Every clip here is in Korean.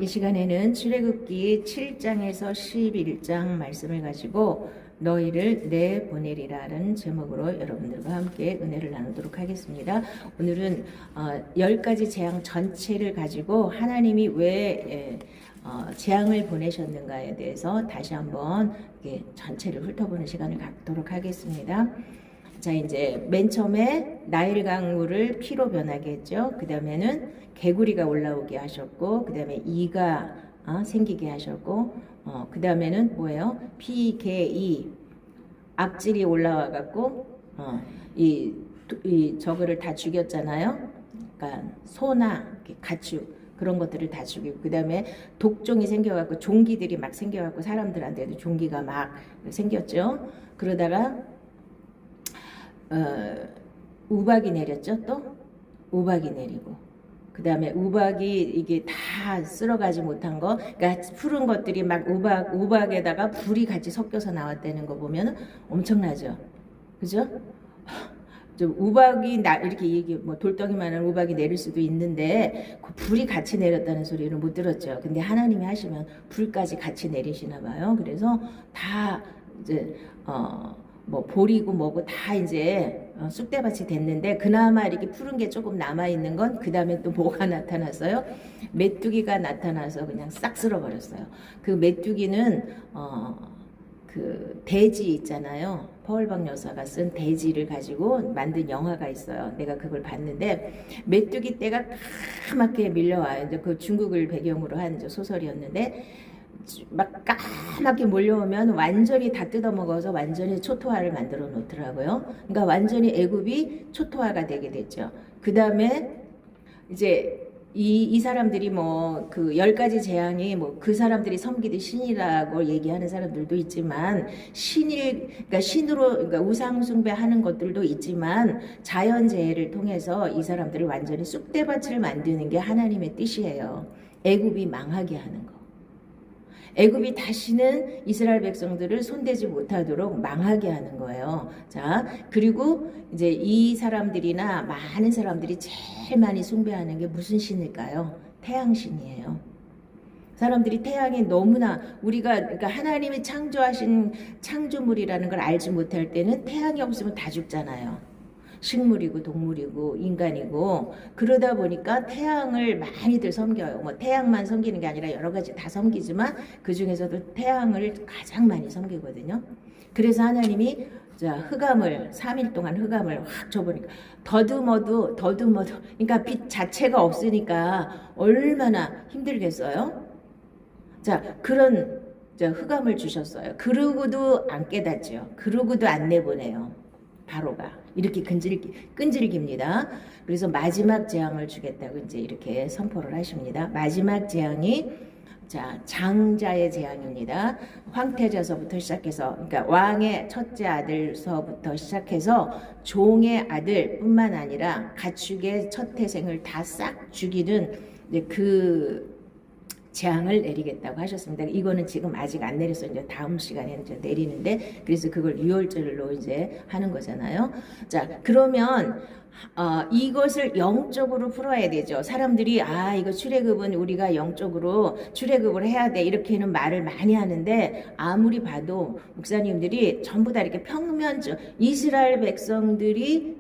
이 시간에는 출애굽기 7장에서 11장 말씀을 가지고 너희를 내보내리라는 제목으로 여러분들과 함께 은혜를 나누도록 하겠습니다. 오늘은 10가지 재앙 전체를 가지고 하나님이 왜 재앙을 보내셨는가에 대해서 다시 한번 전체를 훑어보는 시간을 갖도록 하겠습니다. 자, 이제 맨 처음에 나일 강물을 피로 변하게 했죠. 그 다음에는 개구리가 올라오게 하셨고, 그 다음에 이가 생기게 하셨고, 그 다음에는 뭐예요? 피, 개, 이 악질이 올라와 갖고 이 저거를 다 죽였잖아요. 그러니까 소나 가축 그런 것들을 다 죽이고, 그 다음에 독종이 생겨갖고 종기들이 막 생겨갖고 사람들한테도 종기가 막 생겼죠. 그러다가 우박이 내렸죠. 또 우박이 내리고, 그 다음에 우박이 이게 다 쓸어가지 못한 거, 그러니까 푸른 것들이 막 우박에다가 불이 같이 섞여서 나왔다는 거 보면 엄청나죠. 그죠? 좀 우박이 이렇게 이게 뭐 돌덩이만한 우박이 내릴 수도 있는데 그 불이 같이 내렸다는 소리를 못 들었죠. 근데 하나님이 하시면 불까지 같이 내리시나 봐요. 그래서 다 이제 뭐 보리고 뭐고 다 이제 쑥대밭이 됐는데, 그나마 이렇게 푸른 게 조금 남아 있는 건 그 다음에 또 뭐가 나타났어요? 메뚜기가 나타나서 그냥 싹 쓸어버렸어요. 그 메뚜기는 그 돼지 있잖아요. 퍼얼박 여사가 쓴 돼지를 가지고 만든 영화가 있어요. 내가 그걸 봤는데 메뚜기 떼가 까맣게 밀려와요. 이제 그 중국을 배경으로 한 소설이었는데 막 까맣게 몰려오면 완전히 다 뜯어먹어서 완전히 초토화를 만들어 놓더라고요. 그러니까 완전히 애굽이 초토화가 되게 됐죠. 그 다음에 이제 이 사람들이 뭐 그 10가지 재앙이 뭐 그 사람들이 섬기듯 신이라고 얘기하는 사람들도 있지만, 그러니까 신으로, 그러니까 우상 숭배하는 것들도 있지만, 자연재해를 통해서 이 사람들을 완전히 쑥대밭을 만드는 게 하나님의 뜻이에요. 애굽이 망하게 하는 거. 애굽이 다시는 이스라엘 백성들을 손대지 못하도록 망하게 하는 거예요. 자, 그리고 이제 이 사람들이나 많은 사람들이 제일 많이 숭배하는 게 무슨 신일까요? 태양신이에요. 사람들이 태양이 너무나, 우리가 그러니까 하나님이 창조하신 창조물이라는 걸 알지 못할 때는 태양이 없으면 다 죽잖아요. 식물이고 동물이고 인간이고, 그러다 보니까 태양을 많이들 섬겨요. 뭐 태양만 섬기는 게 아니라 여러 가지 다 섬기지만 그 중에서도 태양을 가장 많이 섬기거든요. 그래서 하나님이 자, 흑암을 3일 동안 흑암을 확 줘보니까 더듬어도 그러니까 빛 자체가 없으니까 얼마나 힘들겠어요. 자, 그런 흑암을 주셨어요. 그러고도 안 깨닫죠. 그러고도 안 내보내요. 바로가 이렇게 끈질깁니다. 그래서 마지막 재앙을 주겠다고 이제 이렇게 선포를 하십니다. 마지막 재앙이 자, 장자의 재앙입니다. 황태자서부터 시작해서, 그러니까 왕의 첫째 아들서부터 시작해서 종의 아들뿐만 아니라 가축의 첫 태생을 다 싹 죽이는 그 재앙을 내리겠다고 하셨습니다. 이거는 지금 아직 안 내렸어요. 이제 다음 시간에 이제 내리는데, 그래서 그걸 6월절로 이제 하는 거잖아요. 자, 그러면 이것을 영적으로 풀어야 되죠. 사람들이 이거 출애굽은 우리가 영적으로 출애굽을 해야 돼, 이렇게는 말을 많이 하는데, 아무리 봐도 목사님들이 전부 다 이렇게 평면적 이스라엘 백성들이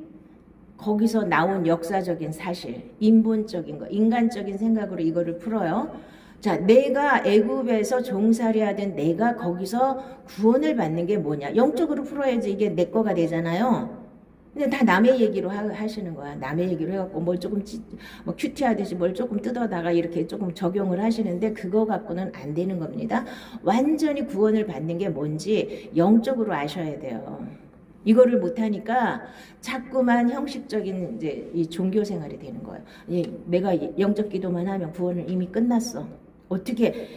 거기서 나온 역사적인 사실, 인본적인 거, 인간적인 생각으로 이거를 풀어요. 자, 내가 애굽에서 종살이하던 내가 거기서 구원을 받는 게 뭐냐? 영적으로 풀어야지 이게 내 거가 되잖아요. 근데 다 남의 얘기로 하시는 거야. 남의 얘기로 해갖고 뭘 조금 뭐 큐티하듯이 뭘 조금 뜯어다가 이렇게 조금 적용을 하시는데, 그거 갖고는 안 되는 겁니다. 완전히 구원을 받는 게 뭔지 영적으로 아셔야 돼요. 이거를 못하니까 자꾸만 형식적인 이제 이 종교 생활이 되는 거예요. 내가 영적 기도만 하면 구원은 이미 끝났어. 어떻게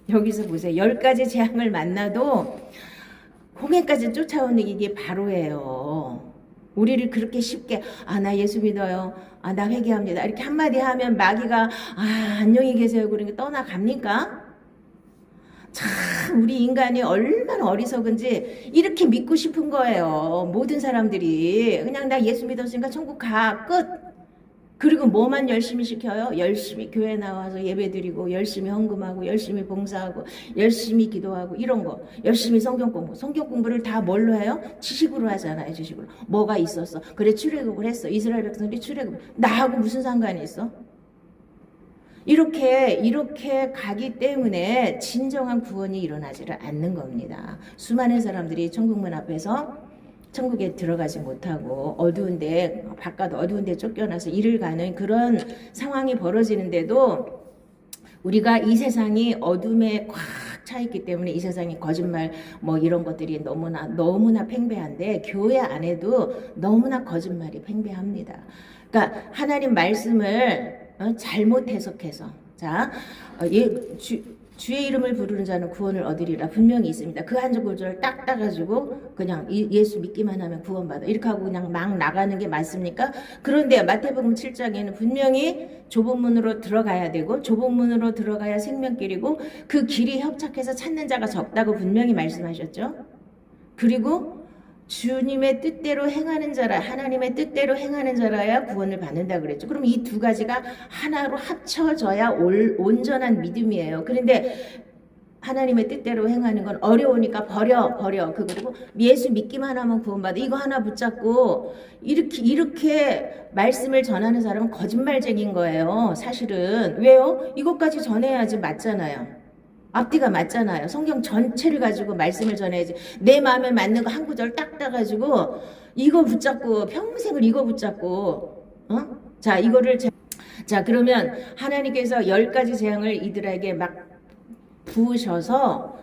여기서 보세요. 10가지 재앙을 만나도 홍해까지 쫓아오는 이게 바로예요. 우리를 그렇게 쉽게 나 예수 믿어요, 나 회개합니다, 이렇게 한마디 하면 마귀가 안녕히 계세요 그러니까 떠나갑니까? 참 우리 인간이 얼마나 어리석은지 이렇게 믿고 싶은 거예요. 모든 사람들이 그냥 나 예수 믿었으니까 천국 가, 끝. 그리고 뭐만 열심히 시켜요? 열심히 교회 나와서 예배드리고 열심히 헌금하고 열심히 봉사하고 열심히 기도하고 이런 거 열심히 성경 공부를 다 뭘로 해요? 지식으로 하잖아요. 지식으로. 뭐가 있었어? 그래 출애굽을 했어. 이스라엘 백성들이 출애굽. 나하고 무슨 상관이 있어? 이렇게 가기 때문에 진정한 구원이 일어나지를 않는 겁니다. 수많은 사람들이 천국문 앞에서 천국에 들어가지 못하고 바깥 어두운 데 쫓겨나서 일을 가는 그런 상황이 벌어지는데도 우리가 이 세상이 어둠에 꽉 차 있기 때문에 이 세상이 거짓말 뭐 이런 것들이 너무나 팽배한데 교회 안에도 너무나 거짓말이 팽배합니다. 그러니까 하나님 말씀을 잘못 해석해서 주의 이름을 부르는 자는 구원을 얻으리라 분명히 있습니다. 그 한 구절 딱 따가지고 그냥 예수 믿기만 하면 구원받아 이렇게 하고 그냥 막 나가는 게 맞습니까? 그런데 마태복음 7장에는 분명히 좁은 문으로 들어가야 되고 좁은 문으로 들어가야 생명길이고 그 길이 협착해서 찾는 자가 적다고 분명히 말씀하셨죠. 그리고 주님의 뜻대로 행하는 자라 하나님의 뜻대로 행하는 자라야 구원을 받는다 그랬죠. 그럼 이 두 가지가 하나로 합쳐져야 온전한 믿음이에요. 그런데 하나님의 뜻대로 행하는 건 어려우니까 버려. 그리고 예수 믿기만 하면 구원받아. 이거 하나 붙잡고 이렇게 말씀을 전하는 사람은 거짓말쟁인 거예요. 사실은. 왜요? 이것까지 전해야지 맞잖아요. 앞뒤가 맞잖아요. 성경 전체를 가지고 말씀을 전해야지. 내 마음에 맞는 거 한 구절 딱 따가지고 이거 붙잡고 평생을 이거 붙잡고 자 그러면 하나님께서 10가지 재앙을 이들에게 막 부으셔서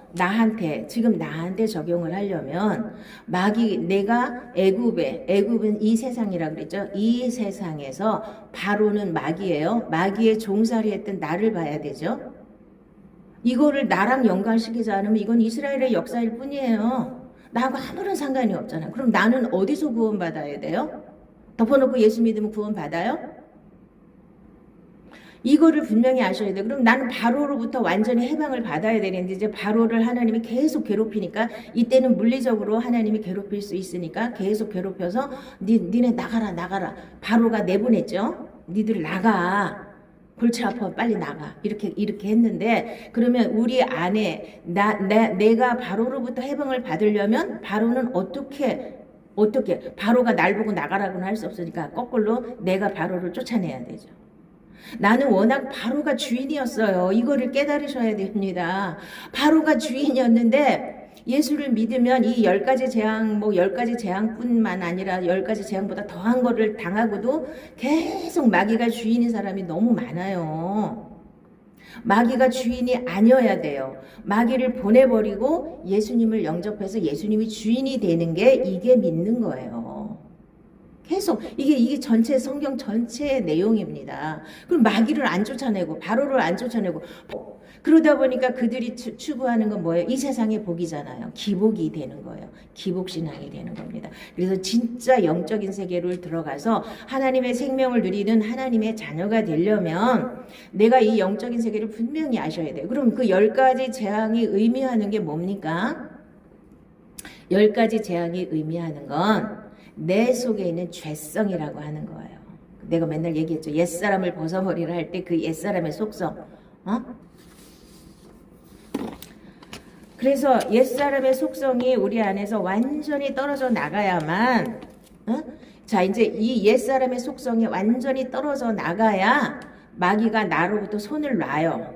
지금 나한테 적용을 하려면 내가 애굽은 이 세상이라 그랬죠. 이 세상에서 바로는 마귀예요. 마귀의 종살이 했던 나를 봐야 되죠. 이거를 나랑 연관시키지 않으면 이건 이스라엘의 역사일 뿐이에요. 나하고 아무런 상관이 없잖아. 그럼 나는 어디서 구원받아야 돼요? 덮어놓고 예수 믿으면 구원받아요? 이거를 분명히 아셔야 돼요. 그럼 나는 바로로부터 완전히 해방을 받아야 되는데 이제 바로를 하나님이 계속 괴롭히니까 이때는 물리적으로 하나님이 괴롭힐 수 있으니까 계속 괴롭혀서 니네 나가라. 바로가 내보냈죠. 니들 나가. 골치 아파 빨리 나가 이렇게 했는데 그러면 우리 안에 내가 바로로부터 해방을 받으려면 바로는 어떻게 바로가 날 보고 나가라고는 할 수 없으니까 거꾸로 내가 바로를 쫓아내야 되죠. 나는 워낙 바로가 주인이었어요. 이거를 깨달으셔야 됩니다. 바로가 주인이었는데 예수를 믿으면 이 10가지 재앙, 10가지 재앙뿐만 아니라 10가지 재앙보다 더한 거를 당하고도 계속 마귀가 주인인 사람이 너무 많아요. 마귀가 주인이 아니어야 돼요. 마귀를 보내버리고 예수님을 영접해서 예수님이 주인이 되는 게 이게 믿는 거예요. 계속 이게 전체 성경 전체의 내용입니다. 그럼 마귀를 안 쫓아내고 바로를 안 쫓아내고 그러다 보니까 그들이 추구하는 건 뭐예요? 이 세상의 복이잖아요. 기복이 되는 거예요. 기복신앙이 되는 겁니다. 그래서 진짜 영적인 세계로 들어가서 하나님의 생명을 누리는 하나님의 자녀가 되려면 내가 이 영적인 세계를 분명히 아셔야 돼요. 그럼 그 10가지 재앙이 의미하는 게 뭡니까? 10가지 재앙이 의미하는 건 내 속에 있는 죄성이라고 하는 거예요. 내가 맨날 얘기했죠. 옛사람을 벗어버리라 할 때 그 옛사람의 속성. 그래서 옛사람의 속성이 우리 안에서 완전히 떨어져 나가야만 자 이제 이 옛사람의 속성이 완전히 떨어져 나가야 마귀가 나로부터 손을 놔요.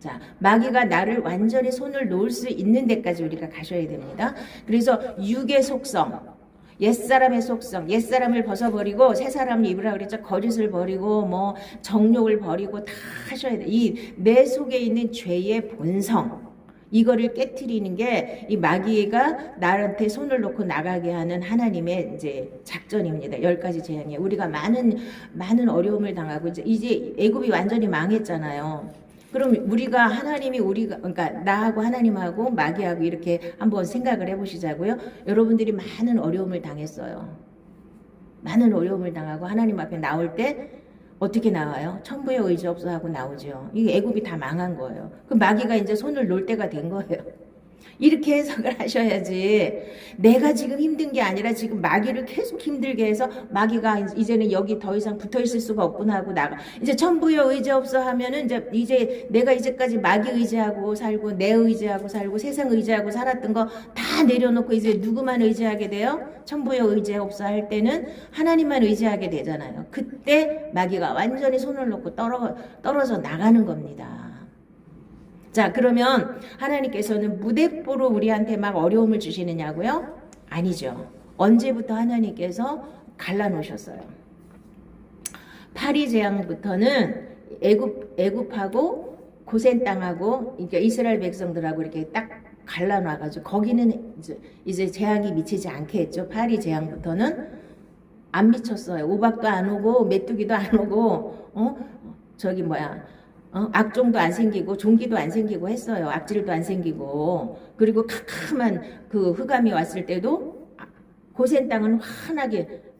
자, 마귀가 나를 완전히 손을 놓을 수 있는 데까지 우리가 가셔야 됩니다. 그래서 육의 속성, 옛사람의 속성, 옛사람을 벗어버리고 새사람을 입으라 그랬죠. 거짓을 버리고 정욕을 버리고 다 하셔야 돼. 이 내 속에 있는 죄의 본성, 이거를 깨트리는 게 이 마귀가 나한테 손을 놓고 나가게 하는 하나님의 이제 작전입니다. 10가지 재앙에 우리가 많은 어려움을 당하고 이제 애굽이 완전히 망했잖아요. 그럼 그러니까 나하고 하나님하고 마귀하고 이렇게 한번 생각을 해보시자고요. 여러분들이 많은 어려움을 당했어요. 많은 어려움을 당하고 하나님 앞에 나올 때 어떻게 나와요? 천부의 의지 없어 하고 나오죠. 이게 애굽이 다 망한 거예요. 그 마귀가 이제 손을 놓을 때가 된 거예요. 이렇게 해석을 하셔야지. 내가 지금 힘든 게 아니라 지금 마귀를 계속 힘들게 해서 마귀가 이제는 여기 더 이상 붙어 있을 수가 없구나 하고 나가. 이제 천부여 의지 없어 하면은 이제 내가 이제까지 마귀 의지하고 살고 내 의지하고 살고 세상 의지하고 살았던 거 다 내려놓고 이제 누구만 의지하게 돼요? 천부여 의지 없어 할 때는 하나님만 의지하게 되잖아요. 그때 마귀가 완전히 손을 놓고 떨어져 나가는 겁니다. 자, 그러면 하나님께서는 무대뽀로 우리한테 막 어려움을 주시느냐고요? 아니죠. 언제부터 하나님께서 갈라놓으셨어요? 파리 재앙부터는 애굽하고 고센 땅하고 그러니까 이스라엘 백성들하고 이렇게 딱 갈라놔가지고 거기는 이제 재앙이 미치지 않게 했죠. 파리 재앙부터는 안 미쳤어요. 우박도 안 오고 메뚜기도 안 오고 악종도 안 생기고 종기도 안 생기고 했어요. 악질도 안 생기고. 그리고 캄캄한 그 흑암이 왔을 때도 고센 땅은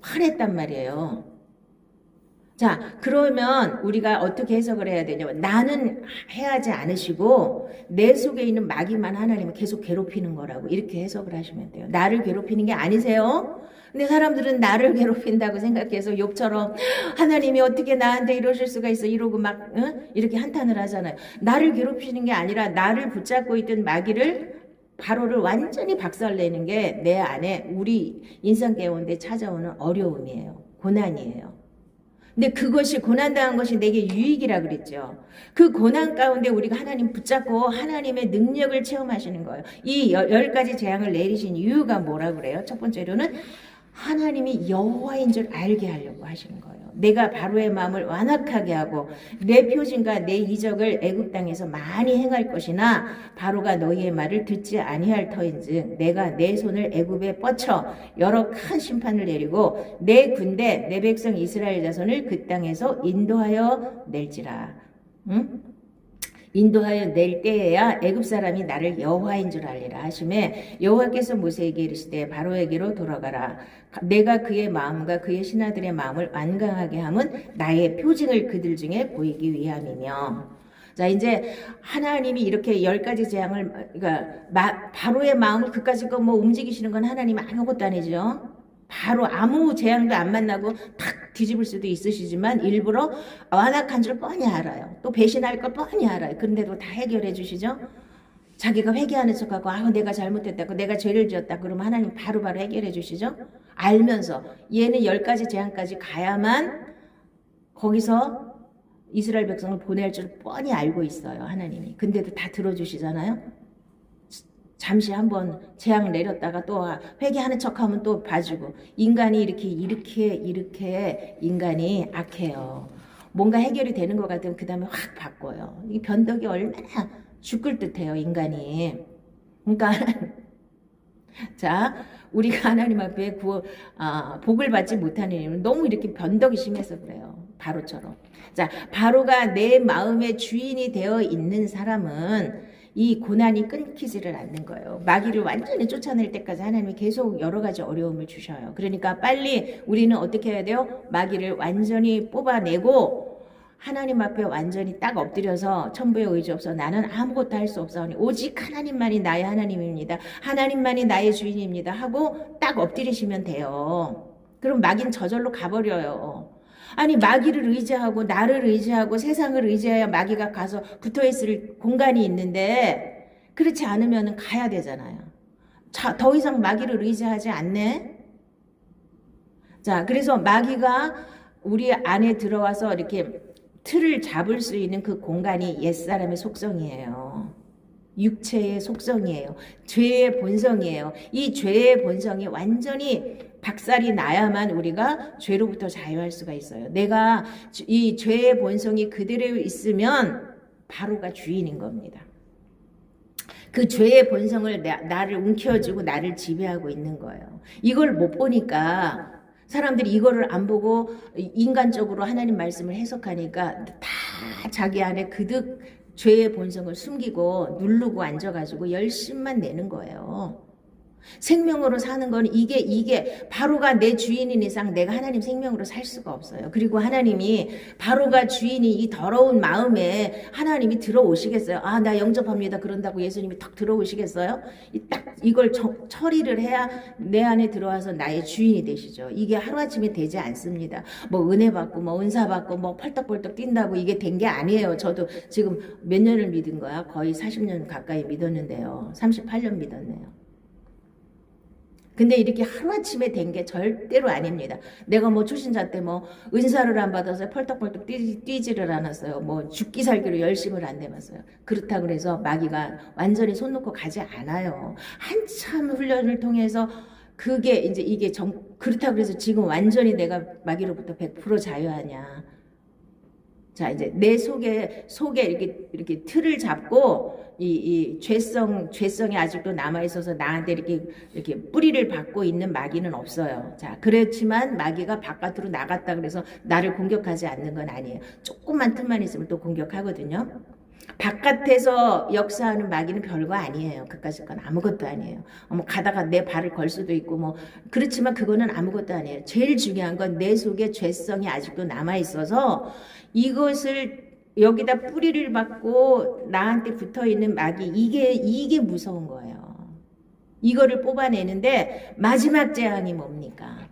환했단 말이에요. 자, 그러면 우리가 어떻게 해석을 해야 되냐면 나는 해하지 않으시고 내 속에 있는 마귀만 하나님은 계속 괴롭히는 거라고 이렇게 해석을 하시면 돼요. 나를 괴롭히는 게 아니세요. 근데 사람들은 나를 괴롭힌다고 생각해서 욥처럼 하나님이 어떻게 나한테 이러실 수가 있어 이러고 막 이렇게 한탄을 하잖아요. 나를 괴롭히는 게 아니라 나를 붙잡고 있던 마귀를 바로를 완전히 박살내는 게 내 안에 우리 인생 가운데 찾아오는 어려움이에요. 고난이에요. 근데 그것이 고난당한 것이 내게 유익이라 그랬죠. 그 고난 가운데 우리가 하나님 붙잡고 하나님의 능력을 체험하시는 거예요. 이 10가지 재앙을 내리신 이유가 뭐라 그래요? 첫 번째로는 하나님이 여호와인 줄 알게 하려고 하시는 거예요. 내가 바로의 마음을 완악하게 하고 내 표징과 내 이적을 애굽 땅에서 많이 행할 것이나 바로가 너희의 말을 듣지 아니할 터인즉 내가 내 손을 애굽에 뻗쳐 여러 큰 심판을 내리고 내 군대 내 백성 이스라엘 자손을 그 땅에서 인도하여 낼지라. 인도하여 낼 때에야 애굽 사람이 나를 여호와인 줄 알리라 하시매 여호와께서 모세에게 이르시되 바로에게로 돌아가라. 내가 그의 마음과 그의 신하들의 마음을 완강하게 함은 나의 표징을 그들 중에 보이기 위함이며. 자, 이제 하나님이 이렇게 10가지 재앙을 그러니까 바로의 마음을 그까짓 거 움직이시는 건 하나님 아무것도 아니죠. 바로 아무 재앙도 안 만나고 탁 뒤집을 수도 있으시지만 일부러 완악한 줄 뻔히 알아요. 또 배신할 걸 뻔히 알아요. 그런데도 다 해결해 주시죠. 자기가 회개하는 척하고 내가 잘못했다고 내가 죄를 지었다 그러면 하나님 바로바로 해결해 주시죠. 알면서 얘는 10가지 재앙까지 가야만 거기서 이스라엘 백성을 보낼 줄 뻔히 알고 있어요. 하나님이. 근데도 다 들어주시잖아요. 잠시 한번 재앙 내렸다가 또 회개하는 척하면 또 봐주고. 인간이 이렇게 인간이 악해요. 뭔가 해결이 되는 것 같으면 그 다음에 확 바꿔요. 이 변덕이 얼마나 죽을 듯해요, 인간이. 그러니까 자, 우리가 하나님 앞에 복을 받지 못하는 이유는 너무 이렇게 변덕이 심해서 그래요. 바로처럼. 자, 바로가 내 마음의 주인이 되어 있는 사람은 이 고난이 끊기지를 않는 거예요. 마귀를 완전히 쫓아낼 때까지 하나님이 계속 여러 가지 어려움을 주셔요. 그러니까 빨리 우리는 어떻게 해야 돼요? 마귀를 완전히 뽑아내고 하나님 앞에 완전히 딱 엎드려서 천부의 의지 없어 나는 아무것도 할 수 없사오니 오직 하나님만이 나의 하나님입니다. 하나님만이 나의 주인입니다. 하고 딱 엎드리시면 돼요. 그럼 마귀는 저절로 가버려요. 아니 마귀를 의지하고 나를 의지하고 세상을 의지해야 마귀가 가서 붙어있을 공간이 있는데 그렇지 않으면 가야 되잖아요. 자, 더 이상 마귀를 의지하지 않네. 자, 그래서 마귀가 우리 안에 들어와서 이렇게 틀을 잡을 수 있는 그 공간이 옛사람의 속성이에요. 육체의 속성이에요. 죄의 본성이에요. 이 죄의 본성이 완전히 박살이 나야만 우리가 죄로부터 자유할 수가 있어요. 내가 이 죄의 본성이 그대로 있으면 바로가 주인인 겁니다. 그 죄의 본성을 나를 움켜쥐고 나를 지배하고 있는 거예요. 이걸 못 보니까 사람들이 이거를 안 보고 인간적으로 하나님 말씀을 해석하니까 다 자기 안에 그득 죄의 본성을 숨기고 누르고 앉아가지고 열심만 내는 거예요. 생명으로 사는 건 이게 바로가 내 주인인 이상 내가 하나님 생명으로 살 수가 없어요. 그리고 하나님이 바로가 주인이 이 더러운 마음에 하나님이 들어오시겠어요? 아, 나 영접합니다. 그런다고 예수님이 탁 들어오시겠어요? 딱 이걸 처리를 해야 내 안에 들어와서 나의 주인이 되시죠. 이게 하루아침에 되지 않습니다. 뭐 은혜 받고 뭐 은사 받고 뭐 펄떡펄떡 뛴다고 이게 된 게 아니에요. 저도 지금 몇 년을 믿은 거야? 거의 40년 가까이 믿었는데요. 38년 믿었네요. 근데 이렇게 하루아침에 된 게 절대로 아닙니다. 내가 뭐 초신자 때 뭐 은사를 안 받아서 펄떡펄떡 뛰지를 않았어요. 뭐 죽기 살기로 열심을 안 내봤어요. 그렇다고 해서 마귀가 완전히 손 놓고 가지 않아요. 한참 훈련을 통해서 그게 이제 이게 그렇다고 해서 지금 완전히 내가 마귀로부터 100% 자유하냐. 자, 이제 내 속에 이렇게 틀을 잡고 이 죄성이 아직도 남아있어서 나한테 이렇게 뿌리를 받고 있는 마귀는 없어요. 자, 그렇지만 마귀가 바깥으로 나갔다 그래서 나를 공격하지 않는 건 아니에요. 조금만 틈만 있으면 또 공격하거든요. 바깥에서 역사하는 마귀는 별거 아니에요. 그까짓 건 아무것도 아니에요. 뭐 가다가 내 발을 걸 수도 있고 뭐 그렇지만 그거는 아무것도 아니에요. 제일 중요한 건 내 속에 죄성이 아직도 남아있어서 이것을 여기다 뿌리를 받고 나한테 붙어있는 마귀 이게 무서운 거예요. 이거를 뽑아내는데 마지막 재앙이 뭡니까?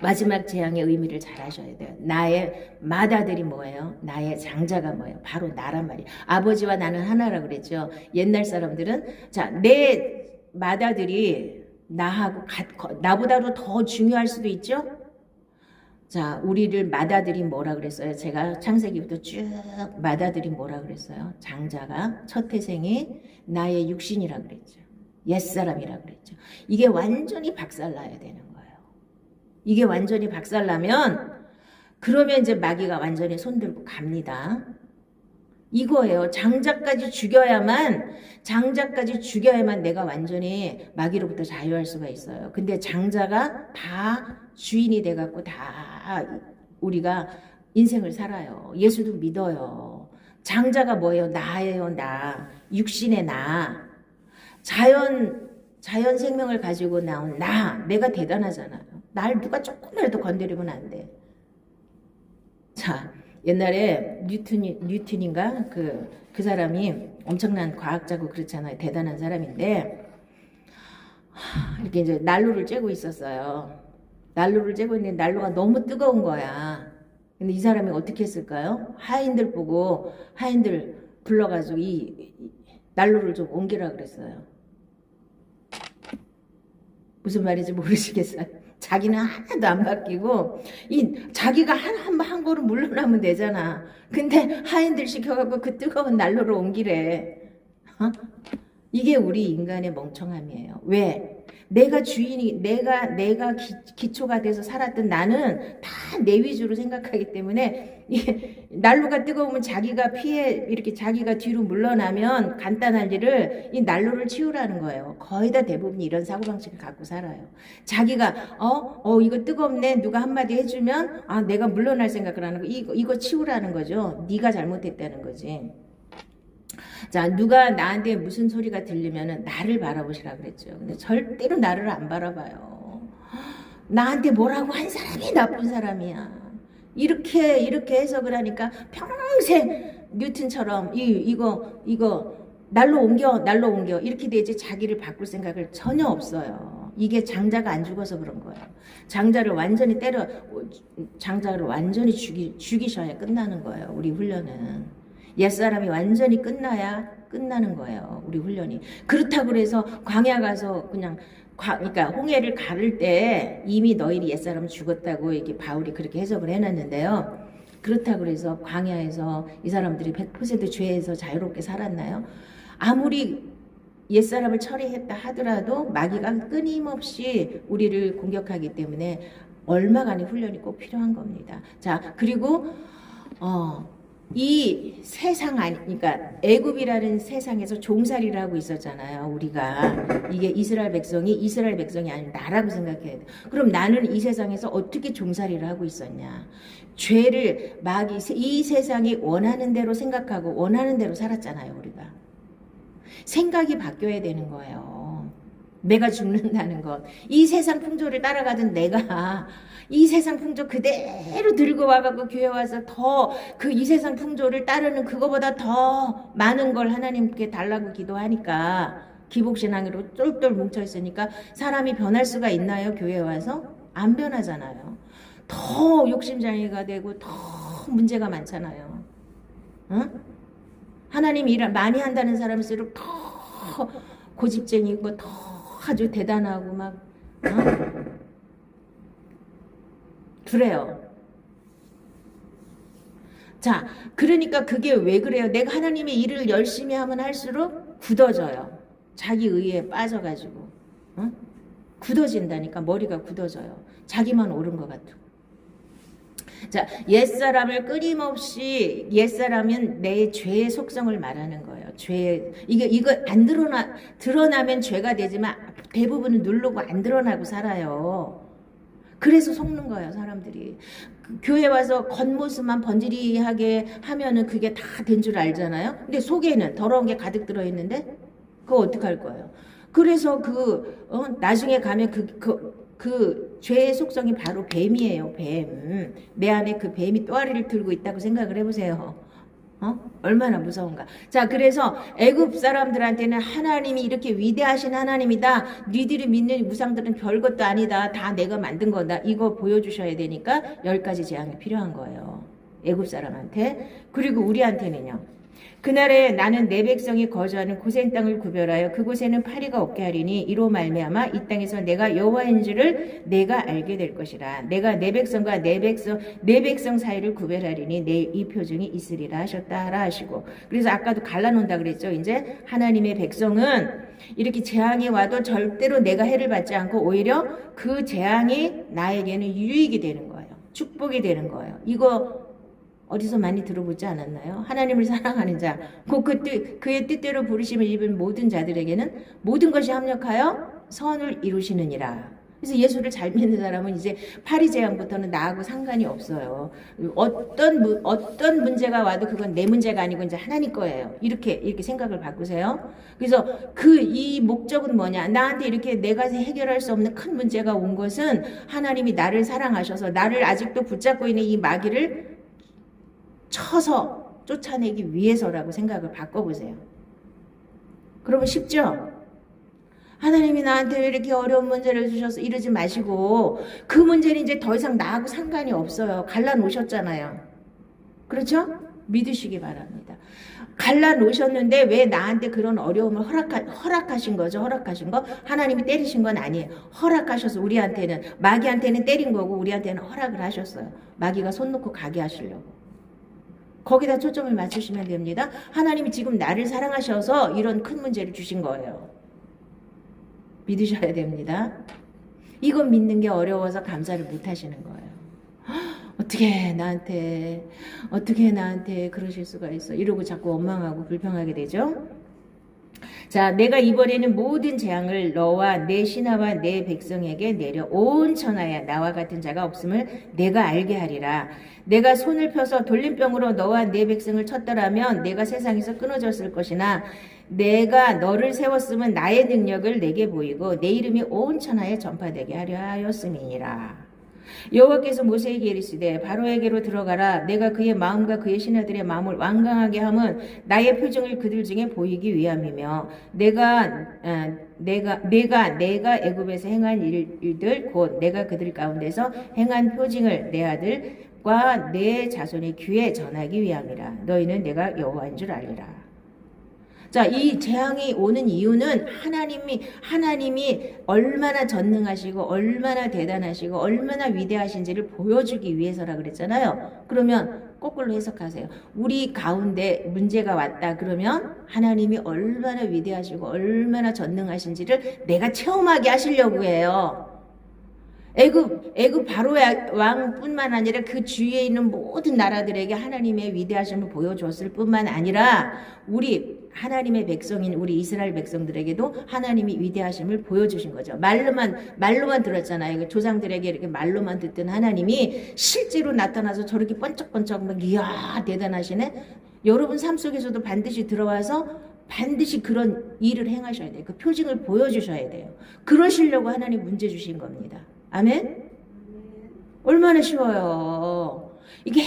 마지막 재앙의 의미를 잘 아셔야 돼요. 나의 맏아들이 뭐예요? 나의 장자가 뭐예요? 바로 나란 말이에요. 아버지와 나는 하나라 그랬죠. 옛날 사람들은 자, 내 맏아들이 나보다도 더 중요할 수도 있죠. 자, 우리를 맏아들이 뭐라 그랬어요? 제가 창세기부터 쭉 맏아들이 뭐라 그랬어요? 장자가 첫 태생이 나의 육신이라 그랬죠. 옛사람이라 그랬죠. 이게 완전히 박살나야 되는 거예요. 이게 완전히 박살나면 그러면 이제 마귀가 완전히 손들고 갑니다. 이거예요. 장자까지 죽여야만 내가 완전히 마귀로부터 자유할 수가 있어요. 근데 장자가 다 주인이 돼갖고 다 우리가 인생을 살아요. 예수도 믿어요. 장자가 뭐예요? 나예요. 나. 육신의 나. 자연 생명을 가지고 나온 내가 대단하잖아요. 날 누가 조금이라도 건드리면 안 돼. 자, 옛날에 뉴튼인가 그 사람이 엄청난 과학자고 그렇잖아요. 대단한 사람인데 이렇게 이제 난로를 쬐고 있었어요. 난로를 쬐고 있는데 난로가 너무 뜨거운 거야. 근데 이 사람이 어떻게 했을까요? 하인들 보고 하인들 불러가지고 이 난로를 좀 옮기라 그랬어요. 무슨 말인지 모르시겠어요? 자기는 하나도 안 바뀌고 자기가 한 걸음 물러나면 되잖아. 근데 하인들 시켜갖고 그 뜨거운 난로를 옮기래. 이게 우리 인간의 멍청함이에요. 왜? 내가 주인이 내가 기초가 돼서 살았던 나는 다 내 위주로 생각하기 때문에 난로가 뜨거우면 자기가 이렇게 자기가 뒤로 물러나면 간단한 일을 이 난로를 치우라는 거예요. 거의 다 대부분 이런 사고방식을 갖고 살아요. 자기가 이거 뜨겁네 누가 한마디 해주면 내가 물러날 생각을 하는 거 이거 치우라는 거죠. 네가 잘못했다는 거지. 자, 누가 나한테 무슨 소리가 들리면은 나를 바라보시라 그랬죠. 근데 절대로 나를 안 바라봐요. 나한테 뭐라고 한 사람이 나쁜 사람이야. 이렇게 해석을 하니까 평생 뉴튼처럼 이거 날로 옮겨 이렇게 되지 자기를 바꿀 생각을 전혀 없어요. 이게 장자가 안 죽어서 그런 거예요. 장자를 완전히 죽이셔야 끝나는 거예요. 우리 훈련은. 옛사람이 완전히 끝나야 끝나는 거예요. 우리 훈련이. 그렇다고 해서 광야 가서 그러니까 홍해를 가를 때 이미 너희는 옛사람은 죽었다고 이렇게 바울이 그렇게 해석을 해놨는데요. 그렇다고 해서 광야에서 이 사람들이 100% 죄에서 자유롭게 살았나요? 아무리 옛사람을 처리했다 하더라도 마귀가 끊임없이 우리를 공격하기 때문에 얼마간의 훈련이 꼭 필요한 겁니다. 자, 그리고 이 세상 그러니까 애굽이라는 세상에서 종살이를 하고 있었잖아요. 우리가 이게 이스라엘 백성이 아닌 나라고 생각해야 돼. 그럼 나는 이 세상에서 어떻게 종살이를 하고 있었냐? 죄를 이 세상이 원하는 대로 생각하고 원하는 대로 살았잖아요. 우리가 생각이 바뀌어야 되는 거예요. 내가 죽는다는 것. 이 세상 풍조를 따라가던 내가 이 세상 풍조 그대로 들고 와갖고 교회 와서 더 그 이 세상 풍조를 따르는 그거보다 더 많은 걸 하나님께 달라고 기도하니까 기복신앙으로 똘똘 뭉쳐있으니까 사람이 변할 수가 있나요? 교회 와서? 안 변하잖아요. 더 욕심장애가 되고 더 문제가 많잖아요. 응? 하나님 일 많이 한다는 사람일수록 더 고집쟁이고 더 아주 대단하고 막 그래요. 자, 그러니까 그게 왜 그래요? 내가 하나님의 일을 열심히 하면 할수록 굳어져요. 자기 의에 빠져가지고 굳어진다니까. 머리가 굳어져요. 자기만 옳은 것 같아. 자, 옛사람을 끊임없이 옛사람은 내 죄의 속성을 말하는 거예요. 이거 안 드러나면 죄가 되지만 대부분은 누르고 안 드러나고 살아요. 그래서 속는 거예요, 사람들이. 교회 와서 겉모습만 번지르하게 하면은 그게 다 된 줄 알잖아요. 근데 속에는 더러운 게 가득 들어있는데 그거 어떡할 거예요? 그래서 나중에 가면 그 죄의 속성이 바로 뱀이에요, 뱀. 내 안에 그 뱀이 또아리를 들고 있다고 생각을 해보세요. 얼마나 무서운가. 자, 그래서 애굽 사람들한테는 하나님이 이렇게 위대하신 하나님이다. 니들이 믿는 우상들은 별것도 아니다. 다 내가 만든 거다. 이거 보여주셔야 되니까 10가지 재앙이 필요한 거예요. 애굽 사람한테. 그리고 우리한테는요. 그날에 나는 내 백성이 거주하는 고센 땅을 구별하여 그곳에는 파리가 없게 하리니 이로 말미암아 이 땅에서 내가 여호와인 줄을 내가 알게 될 것이라. 내가 내 백성과 내 백성 사이를 구별하리니 내 이 표징이 있으리라 하셨다라 하시고. 그래서 아까도 갈라놓는다 그랬죠. 이제 하나님의 백성은 이렇게 재앙이 와도 절대로 내가 해를 받지 않고 오히려 그 재앙이 나에게는 유익이 되는 거예요. 축복이 되는 거예요. 이거 어디서 많이 들어보지 않았나요? 하나님을 사랑하는 자, 그의 뜻대로 부르심을 입은 모든 자들에게는 모든 것이 합력하여 선을 이루시느니라. 그래서 예수를 잘 믿는 사람은 이제 파리재앙부터는 나하고 상관이 없어요. 어떤 문제가 와도 그건 내 문제가 아니고 이제 하나님 거예요. 이렇게 생각을 바꾸세요. 그래서 이 목적은 뭐냐? 나한테 이렇게 내가 해결할 수 없는 큰 문제가 온 것은 하나님이 나를 사랑하셔서 나를 아직도 붙잡고 있는 이 마귀를 쳐서 쫓아내기 위해서라고 생각을 바꿔보세요. 그러면 쉽죠? 하나님이 나한테 왜 이렇게 어려운 문제를 주셔서 이러지 마시고 그 문제는 이제 더 이상 나하고 상관이 없어요. 갈라놓으셨잖아요. 그렇죠? 믿으시기 바랍니다. 갈라놓으셨는데 왜 나한테 그런 어려움을 허락하신 거죠? 허락하신 거? 하나님이 때리신 건 아니에요. 허락하셔서 우리한테는, 마귀한테는 때린 거고 우리한테는 허락을 하셨어요. 마귀가 손 놓고 가게 하시려고. 거기다 초점을 맞추시면 됩니다. 하나님이 지금 나를 사랑하셔서 이런 큰 문제를 주신 거예요. 믿으셔야 됩니다. 이건 믿는 게 어려워서 감사를 못 하시는 거예요. 어떻게 나한테 그러실 수가 있어. 이러고 자꾸 원망하고 불평하게 되죠. 자, 내가 이번에는 모든 재앙을 너와 내 신하와 내 백성에게 내려 온 천하에 나와 같은 자가 없음을 내가 알게 하리라. 내가 손을 펴서 돌림병으로 너와 내 백성을 쳤더라면 내가 세상에서 끊어졌을 것이나 내가 너를 세웠으면 나의 능력을 내게 보이고 내 이름이 온 천하에 전파되게 하려 하였음이니라. 여호와께서 모세에게 이르시되 바로에게로 들어가라. 내가 그의 마음과 그의 신하들의 마음을 완강하게 함은 나의 표정을 그들 중에 보이기 위함이며 내가 애굽에서 행한 일들 곧 내가 그들 가운데서 행한 표징을 내 아들과 내 자손의 귀에 전하기 위함이라. 너희는 내가 여호와인 줄 알리라. 자, 이 재앙이 오는 이유는 하나님이 얼마나 전능하시고 얼마나 대단하시고 얼마나 위대하신지를 보여주기 위해서라 그랬잖아요. 그러면 거꾸로 해석하세요. 우리 가운데 문제가 왔다 그러면 하나님이 얼마나 위대하시고 얼마나 전능하신지를 내가 체험하게 하시려고 해요. 애굽 바로 왕뿐만 아니라 그 주위에 있는 모든 나라들에게 하나님의 위대하심을 보여줬을 뿐만 아니라 우리 하나님의 백성인 우리 이스라엘 백성들에게도 하나님이 위대하심을 보여주신 거죠. 말로만 들었잖아요. 조상들에게 이렇게 말로만 듣던 하나님이 실제로 나타나서 저렇게 번쩍번쩍 막 이야 대단하시네. 여러분 삶 속에서도 반드시 들어와서 반드시 그런 일을 행하셔야 돼요. 그 표징을 보여주셔야 돼요. 그러시려고 하나님 문제 주신 겁니다. 아멘? 얼마나 쉬워요. 이게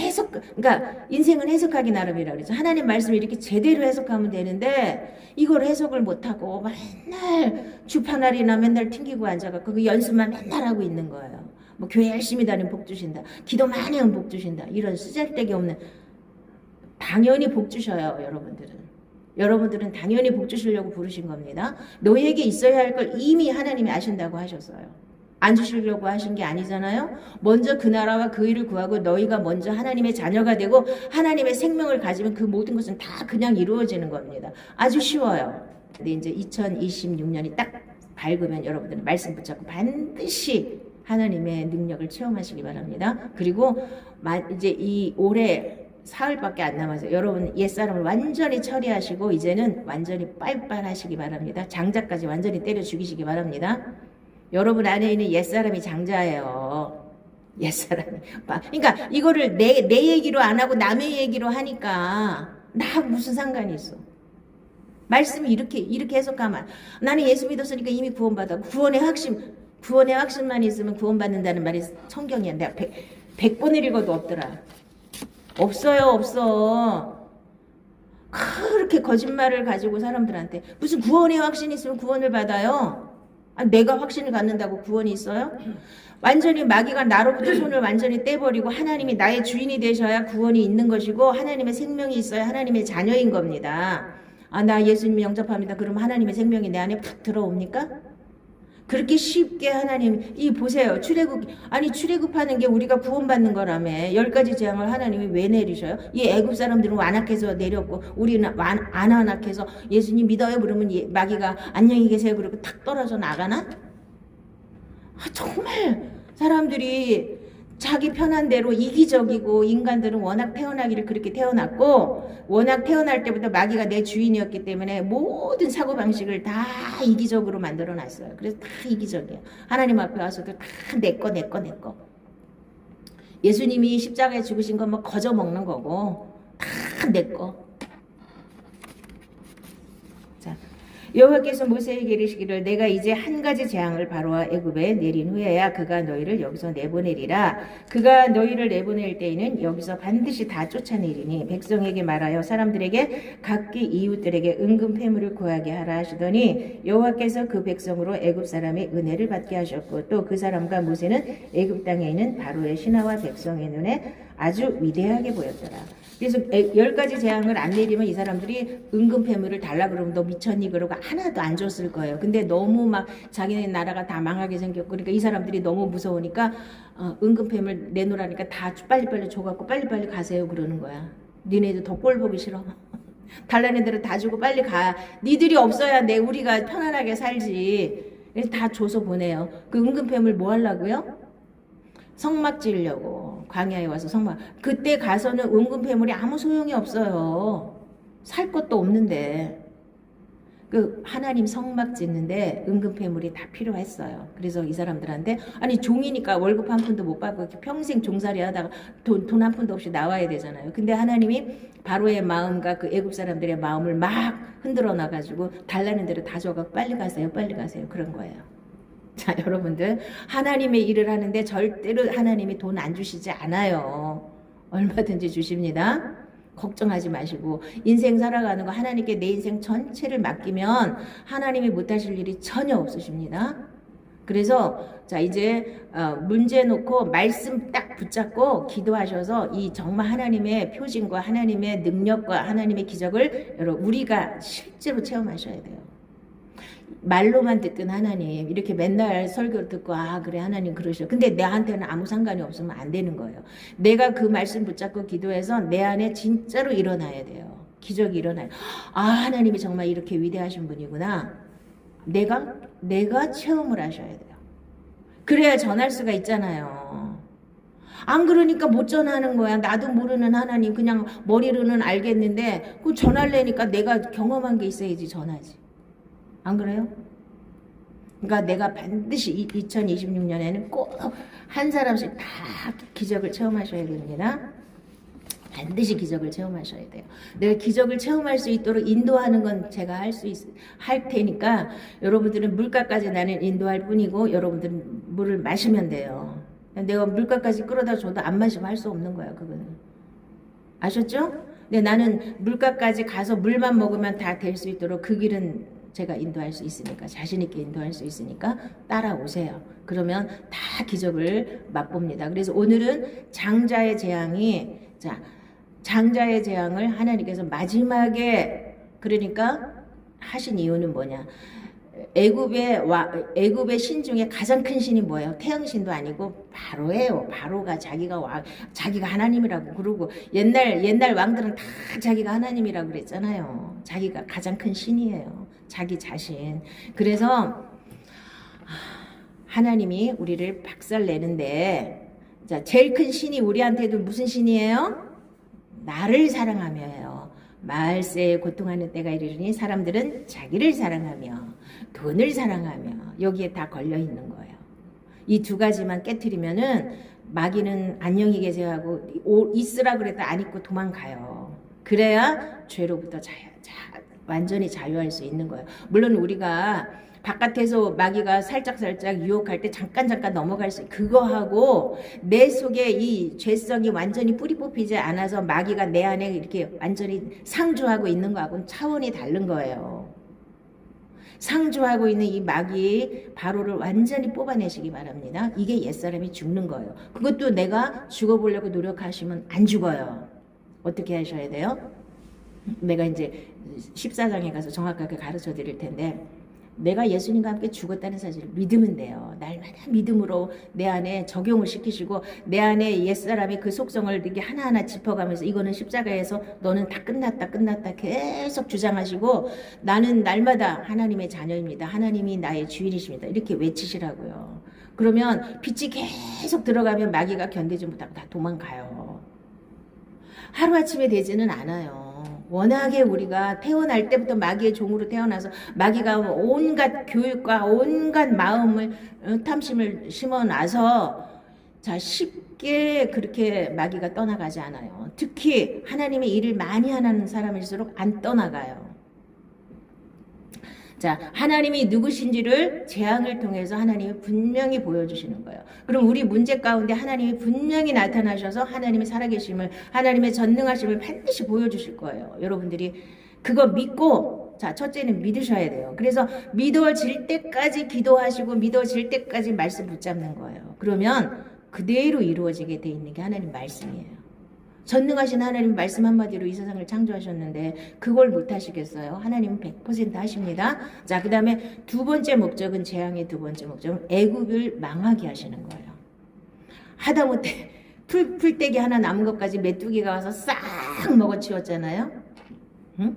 그러니까 인생은 해석하기 나름이라 그러죠. 하나님 말씀을 이렇게 제대로 해석하면 되는데 이걸 해석을 못하고 맨날 주파날이나 맨날 튕기고 앉아갖고 그 연습만 맨날 하고 있는 거예요. 뭐 교회 열심히 다니면 복 주신다. 기도 많이 하면 복 주신다. 이런 쓰잘데기 없는, 당연히 복 주셔요. 여러분들은 당연히 복 주시려고 부르신 겁니다. 너에게 있어야 할 걸 이미 하나님이 아신다고 하셨어요. 안 주시려고 하신 게 아니잖아요. 먼저 그 나라와 그 일을 구하고 너희가 먼저 하나님의 자녀가 되고 하나님의 생명을 가지면 그 모든 것은 다 그냥 이루어지는 겁니다. 아주 쉬워요. 근데 이제 2026년이 딱 밝으면 여러분들은 말씀 붙잡고 반드시 하나님의 능력을 체험하시기 바랍니다. 그리고 이제 이 올해 사흘밖에 안 남아서 여러분 옛사람을 완전히 처리하시고 이제는 완전히 빨빨하시기 바랍니다. 장자까지 완전히 때려 죽이시기 바랍니다. 여러분 안에 있는 옛사람이 장자예요. 옛사람이. 그러니까 이거를 내 얘기로 안 하고 남의 얘기로 하니까 나 무슨 상관이 있어. 말씀이 이렇게 해석하면 나는 예수 믿었으니까 이미 구원받아. 구원의 확신만 있으면 구원받는다는 말이 성경이야. 내가 100번을 읽어도 없더라. 없어. 그렇게 거짓말을 가지고 사람들한테 무슨 구원의 확신이 있으면 구원을 받아요. 내가 확신을 갖는다고 구원이 있어요? 완전히 마귀가 나로부터 손을 완전히 떼버리고 하나님이 나의 주인이 되셔야 구원이 있는 것이고 하나님의 생명이 있어야 하나님의 자녀인 겁니다. 나 예수님 영접합니다. 그럼 하나님의 생명이 내 안에 푹 들어옵니까? 그렇게 쉽게 하나님, 보세요. 출애굽하는 게 우리가 구원받는 거라며. 10가지 재앙을 하나님이 왜 내리셔요? 이 애굽 사람들은 완악해서 내렸고 우리는 안 완악해서 예수님 믿어요 그러면 마귀가 안녕히 계세요 그러고 탁 떨어져 나가나? 정말 사람들이 자기 편한 대로 이기적이고 인간들은 워낙 태어나기를 그렇게 태어났고 워낙 태어날 때부터 마귀가 내 주인이었기 때문에 모든 사고방식을 다 이기적으로 만들어놨어요. 그래서 다 이기적이에요. 하나님 앞에 와서도 다 내 거. 예수님이 십자가에 죽으신 건 뭐 거저 먹는 거고 다 내 거. 여호와께서 모세에게 이르시기를 내가 이제 한 가지 재앙을 바로와 애굽에 내린 후에야 그가 너희를 여기서 내보내리라. 그가 너희를 내보낼 때에는 여기서 반드시 다 쫓아내리니 백성에게 말하여 사람들에게 각기 이웃들에게 은금 패물을 구하게 하라 하시더니 여호와께서 그 백성으로 애굽 사람의 은혜를 받게 하셨고 또 그 사람과 모세는 애굽 땅에 있는 바로의 신하와 백성의 눈에 아주 위대하게 보였더라. 그래서 10가지 재앙을 안 내리면 이 사람들이 은금 패물을 달라 그러면 너 미쳤니 그러고 하나도 안 줬을 거예요. 근데 너무 막 자기네 나라가 다 망하게 생겼고 그러니까 이 사람들이 너무 무서우니까 은금 패물 내놓으라니까 다 빨리빨리 줘갖고 빨리빨리 가세요 그러는 거야. 니네도 더 꼴 보기 싫어. 달라는 대로 다 주고 빨리 가. 니들이 없어야 우리가 편안하게 살지. 그래서 다 줘서 보내요. 그 은금 패물 뭐 하려고요? 성막 지으려고 광야에 와서 성막. 그때 가서는 은금 패물이 아무 소용이 없어요. 살 것도 없는데 그 하나님 성막 짓는데 은금 패물이 다 필요했어요. 그래서 이 사람들한테 종이니까 월급 한 푼도 못 받고 평생 종살이 하다가 돈 한 푼도 없이 나와야 되잖아요. 근데 하나님이 바로의 마음과 그 애굽 사람들의 마음을 막 흔들어 놔가지고 달라는 대로 다 줘가 빨리 가세요 그런 거예요. 자, 여러분들 하나님의 일을 하는데 절대로 하나님이 돈 안 주시지 않아요. 얼마든지 주십니다. 걱정하지 마시고 인생 살아가는 거 하나님께 내 인생 전체를 맡기면 하나님이 못하실 일이 전혀 없으십니다. 그래서 자 이제 문제 놓고 말씀 딱 붙잡고 기도하셔서 이 정말 하나님의 표징과 하나님의 능력과 하나님의 기적을 여러분 우리가 실제로 체험하셔야 돼요. 말로만 듣던 하나님 이렇게 맨날 설교를 듣고 그래 하나님 그러셔. 근데 나한테는 아무 상관이 없으면 안 되는 거예요. 내가 그 말씀 붙잡고 기도해서 내 안에 진짜로 일어나야 돼요. 기적이 일어나요. 하나님이 정말 이렇게 위대하신 분이구나. 내가 체험을 하셔야 돼요. 그래야 전할 수가 있잖아요. 안 그러니까 못 전하는 거야. 나도 모르는 하나님 그냥 머리로는 알겠는데 그 전하려니까 내가 경험한 게 있어야지 전하지. 안 그래요? 그러니까 내가 반드시 2026년에는 꼭 한 사람씩 다 기적을 체험하셔야 됩니다. 반드시 기적을 체험하셔야 돼요. 내가 기적을 체험할 수 있도록 인도하는 건 제가 할 테니까 여러분들은 물가까지 나는 인도할 뿐이고 여러분들은 물을 마시면 돼요. 내가 물가까지 끌어다 줘도 안 마시면 할 수 없는 거야, 그거는. 아셨죠? 근데 나는 물가까지 가서 물만 먹으면 다 될 수 있도록 그 길은 제가 인도할 수 있으니까, 자신 있게 인도할 수 있으니까 따라오세요. 그러면 다 기적을 맛봅니다. 그래서 오늘은 장자의 재앙이, 자, 장자의 재앙을 하나님께서 마지막에 그러니까 하신 이유는 뭐냐? 애굽의 신 중에 가장 큰 신이 뭐예요? 태양신도 아니고 바로예요. 바로가 자기가 하나님이라고 그러고 옛날 왕들은 다 자기가 하나님이라고 그랬잖아요. 자기가 가장 큰 신이에요. 자기 자신. 그래서 하나님이 우리를 박살내는데, 자, 제일 큰 신이 우리한테도 무슨 신이에요? 나를 사랑하며요. 말세에 고통하는 때가 이르니 사람들은 자기를 사랑하며 돈을 사랑하며, 여기에 다 걸려 있는 거예요. 이 두 가지만 깨트리면은 마귀는 안녕히 계세요 하고 있으라 그래도 안 있고 도망가요. 그래야 죄로부터 완전히 자유할 수 있는 거예요. 물론 우리가 바깥에서 마귀가 살짝 유혹할 때 잠깐 넘어갈 수, 그거하고 내 속에 이 죄성이 완전히 뿌리 뽑히지 않아서 마귀가 내 안에 이렇게 완전히 상주하고 있는 거하고는 차원이 다른 거예요. 상주하고 있는 이 마귀 바로를 완전히 뽑아내시기 바랍니다. 이게 옛사람이 죽는 거예요. 그것도 내가 죽어보려고 노력하시면 안 죽어요. 어떻게 하셔야 돼요? 내가 이제 14장에 가서 정확하게 가르쳐 드릴 텐데, 내가 예수님과 함께 죽었다는 사실을 믿으면 돼요. 날마다 믿음으로 내 안에 적용을 시키시고, 내 안에 옛사람의 그 속성을 이렇게 하나하나 짚어가면서 이거는 십자가에서 너는 다 끝났다 계속 주장하시고, 나는 날마다 하나님의 자녀입니다. 하나님이 나의 주인이십니다. 이렇게 외치시라고요. 그러면 빛이 계속 들어가면 마귀가 견디지 못하고 다 도망가요. 하루아침에 되지는 않아요. 워낙에 우리가 태어날 때부터 마귀의 종으로 태어나서 마귀가 온갖 교육과 온갖 마음을 탐심을 심어놔서, 자, 쉽게 그렇게 마귀가 떠나가지 않아요. 특히 하나님의 일을 많이 하는 사람일수록 안 떠나가요. 자, 하나님이 누구신지를 재앙을 통해서 하나님이 분명히 보여주시는 거예요. 그럼 우리 문제 가운데 하나님이 분명히 나타나셔서 하나님의 살아계심을, 하나님의 전능하심을 반드시 보여주실 거예요. 여러분들이 그거 믿고, 자, 첫째는 믿으셔야 돼요. 그래서 믿어질 때까지 기도하시고 믿어질 때까지 말씀 붙잡는 거예요. 그러면 그대로 이루어지게 돼 있는 게 하나님 말씀이에요. 전능하신 하나님 말씀 한마디로 이 세상을 창조하셨는데 그걸 못하시겠어요? 하나님은 100% 하십니다. 자, 그 다음에 두 번째 목적은, 재앙의 두 번째 목적은 애굽을 망하게 하시는 거예요. 하다못해 풀떼기 하나 남은 것까지 메뚜기가 와서 싹 먹어치웠잖아요. 응?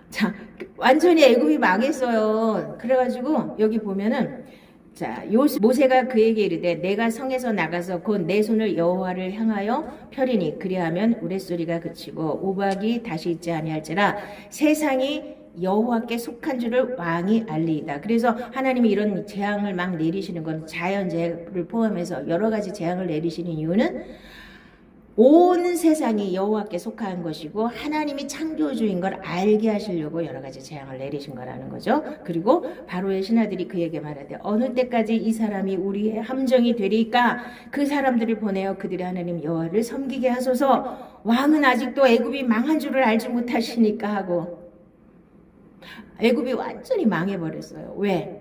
자, 완전히 애굽이 망했어요. 그래가지고 여기 보면은, 자, 모세가 그에게 이르되 내가 성에서 나가서 곧 내 손을 여호와를 향하여 펴리니 그리하면 우레소리가 그치고 우박이 다시 있지 아니할지라 세상이 여호와께 속한 줄을 왕이 알리이다. 그래서 하나님이 이런 재앙을 막 내리시는 건, 자연재해를 포함해서 여러 가지 재앙을 내리시는 이유는 온 세상이 여호와께 속한 것이고 하나님이 창조주인 걸 알게 하시려고 여러 가지 재앙을 내리신 거라는 거죠. 그리고 바로의 신하들이 그에게 말하되 어느 때까지 이 사람이 우리의 함정이 되리까? 그 사람들을 보내어 그들의 하나님 여호와를 섬기게 하소서. 왕은 아직도 애굽이 망한 줄을 알지 못하시니까 하고, 애굽이 완전히 망해버렸어요. 왜?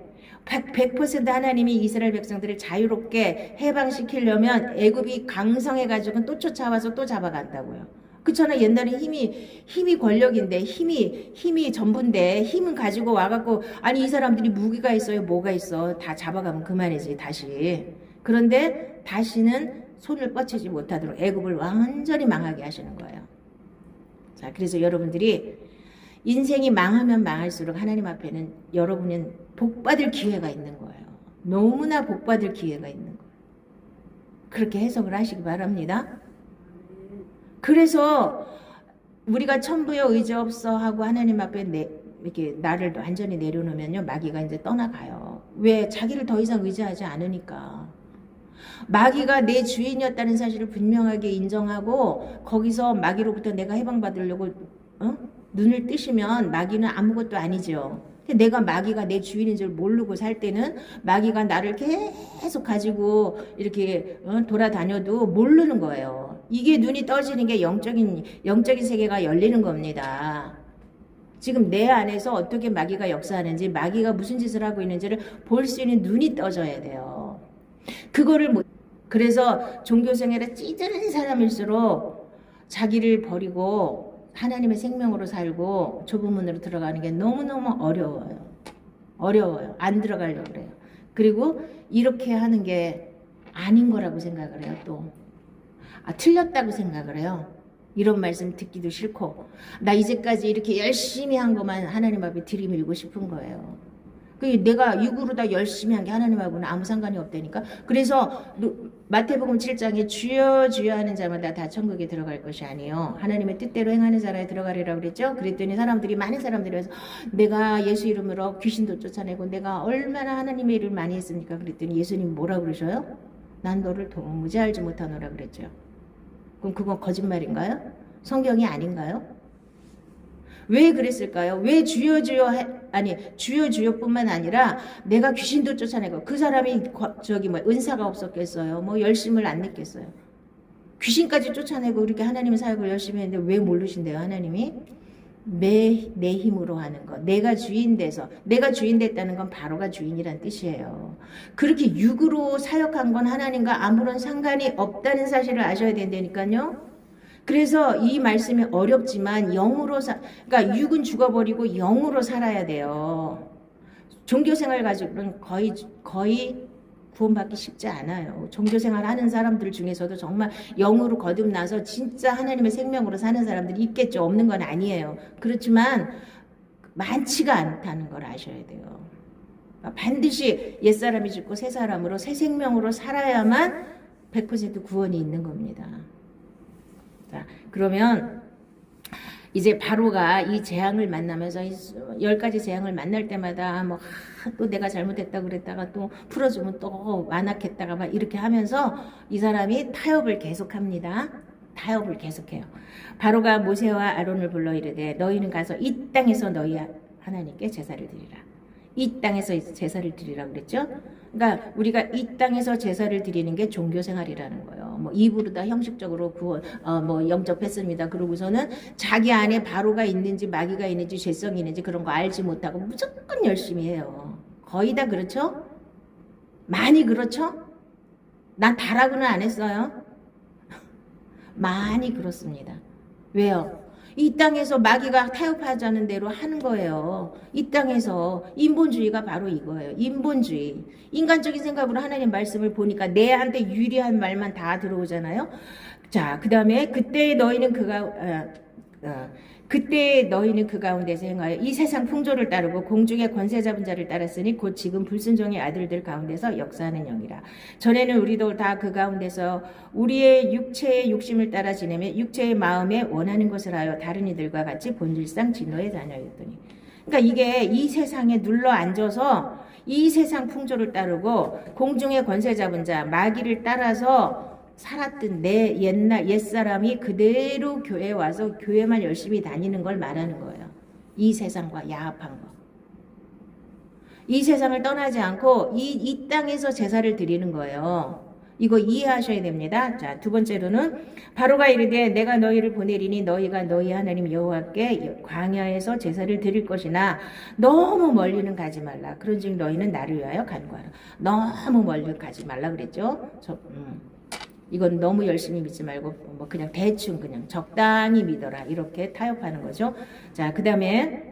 100% 하나님이 이스라엘 백성들을 자유롭게 해방시키려면 애굽이 강성해가지고 또 쫓아와서 또 잡아간다고요. 그렇잖아. 옛날에 힘이 권력인데, 힘이 전부인데, 힘은 가지고 와갖고, 아니 이 사람들이 무기가 있어요, 뭐가 있어, 다 잡아가면 그만이지 다시. 그런데 다시는 손을 뻗치지 못하도록 애굽을 완전히 망하게 하시는 거예요. 자, 그래서 여러분들이 인생이 망하면 망할수록 하나님 앞에는 여러분은 복받을 기회가 있는 거예요. 너무나 복받을 기회가 있는 거예요. 그렇게 해석을 하시기 바랍니다. 그래서 우리가 천부여 의지 없어 하고 하나님 앞에 이렇게 나를 완전히 내려놓으면요, 마귀가 이제 떠나가요. 왜? 자기를 더 이상 의지하지 않으니까. 마귀가 내 주인이었다는 사실을 분명하게 인정하고 거기서 마귀로부터 내가 해방받으려고 눈을 뜨시면 마귀는 아무것도 아니죠. 내가 마귀가 내 주인인 줄 모르고 살 때는 마귀가 나를 계속 가지고 이렇게 돌아다녀도 모르는 거예요. 이게 눈이 떠지는 게 영적인 세계가 열리는 겁니다. 지금 내 안에서 어떻게 마귀가 역사하는지, 마귀가 무슨 짓을 하고 있는지를 볼 수 있는 눈이 떠져야 돼요. 그거를 못. 그래서 종교생활에 찌드는 사람일수록 자기를 버리고 하나님의 생명으로 살고 좁은 문으로 들어가는 게 너무너무 어려워요. 어려워요. 안 들어가려고 그래요. 그리고 이렇게 하는 게 아닌 거라고 생각을 해요. 또 틀렸다고 생각을 해요. 이런 말씀 듣기도 싫고, 나 이제까지 이렇게 열심히 한 것만 하나님 앞에 들이밀고 싶은 거예요. 내가 육으로 다 열심히 한 게 하나님하고는 아무 상관이 없다니까. 그래서 마태복음 7장에 주여 주여 하는 자마다 다 천국에 들어갈 것이 아니에요. 하나님의 뜻대로 행하는 자라에 들어가리라고 그랬죠. 그랬더니 많은 사람들이 와서 내가 예수 이름으로 귀신도 쫓아내고 내가 얼마나 하나님의 일을 많이 했습니까? 그랬더니 예수님 뭐라 그러셔요? 난 너를 도무지 알지 못하노라 그랬죠. 그럼 그건 거짓말인가요? 성경이 아닌가요? 왜 그랬을까요? 왜 주여 주여뿐만 아니라 내가 귀신도 쫓아내고 그 사람이 은사가 없었겠어요? 열심을 안 냈겠어요? 귀신까지 쫓아내고 이렇게 하나님의 사역을 열심히 했는데 왜 모르신대요? 하나님이 내 힘으로 하는 거, 내가 주인 됐다는 건 바로가 주인이란 뜻이에요. 그렇게 육으로 사역한 건 하나님과 아무런 상관이 없다는 사실을 아셔야 된다니까요. 그래서 이 말씀이 어렵지만 그러니까 육은 죽어버리고 영으로 살아야 돼요. 종교생활 가지고는 거의 구원받기 쉽지 않아요. 종교생활 하는 사람들 중에서도 정말 영으로 거듭나서 진짜 하나님의 생명으로 사는 사람들이 있겠죠. 없는 건 아니에요. 그렇지만 많지가 않다는 걸 아셔야 돼요. 반드시 옛사람이 죽고 새 사람으로 새 생명으로 살아야만 100% 구원이 있는 겁니다. 자, 그러면 이제 바로가 이 재앙을 만나면서 10가지 재앙을 만날 때마다 또 내가 잘못했다 그랬다가 또 풀어주면 또 완악했다가 막 이렇게 하면서 이 사람이 타협을 계속합니다. 타협을 계속해요. 바로가 모세와 아론을 불러 이르되 너희는 가서 이 땅에서 너희 하나님께 제사를 드리라. 이 땅에서 제사를 드리라고 그랬죠. 그러니까 우리가 이 땅에서 제사를 드리는 게 종교생활이라는 거예요. 입으로 다 형식적으로 영접했습니다. 그러고서는 자기 안에 바로가 있는지 마귀가 있는지 죄성이 있는지 그런 거 알지 못하고 무조건 열심히 해요. 거의 다 그렇죠? 많이 그렇죠? 난 다라고는 안 했어요. 많이 그렇습니다. 왜요? 이 땅에서 마귀가 타협하자는 대로 하는 거예요. 이 땅에서 인본주의가 바로 이거예요. 인본주의. 인간적인 생각으로 하나님 말씀을 보니까 내한테 유리한 말만 다 들어오잖아요. 자, 그 다음에 그때 너희는 그 가운데서 행하여 이 세상 풍조를 따르고 공중의 권세 잡은 자를 따랐으니 곧 지금 불순종의 아들들 가운데서 역사하는 영이라. 전에는 우리도 다 그 가운데서 우리의 육체의 욕심을 따라 지내며 육체의 마음에 원하는 것을 하여 다른 이들과 같이 본질상 진노에 다녀였더니. 그러니까 이게 이 세상에 눌러 앉아서 이 세상 풍조를 따르고 공중의 권세 잡은 자 마귀를 따라서 살았던 내 옛사람이 그대로 교회에 와서 교회만 열심히 다니는 걸 말하는 거예요. 이 세상과 야합한 거. 이 세상을 떠나지 않고 이 땅에서 제사를 드리는 거예요. 이거 이해하셔야 됩니다. 자, 두 번째로는 바로가 이르되 내가 너희를 보내리니 너희가 너희 하나님 여호와께 광야에서 제사를 드릴 것이나 너무 멀리는 가지 말라. 그런즉 너희는 나를 위하여 간구하라. 너무 멀리 가지 말라 그랬죠. 이건 너무 열심히 믿지 말고 그냥 대충 그냥 적당히 믿어라. 이렇게 타협하는 거죠. 자, 그 다음에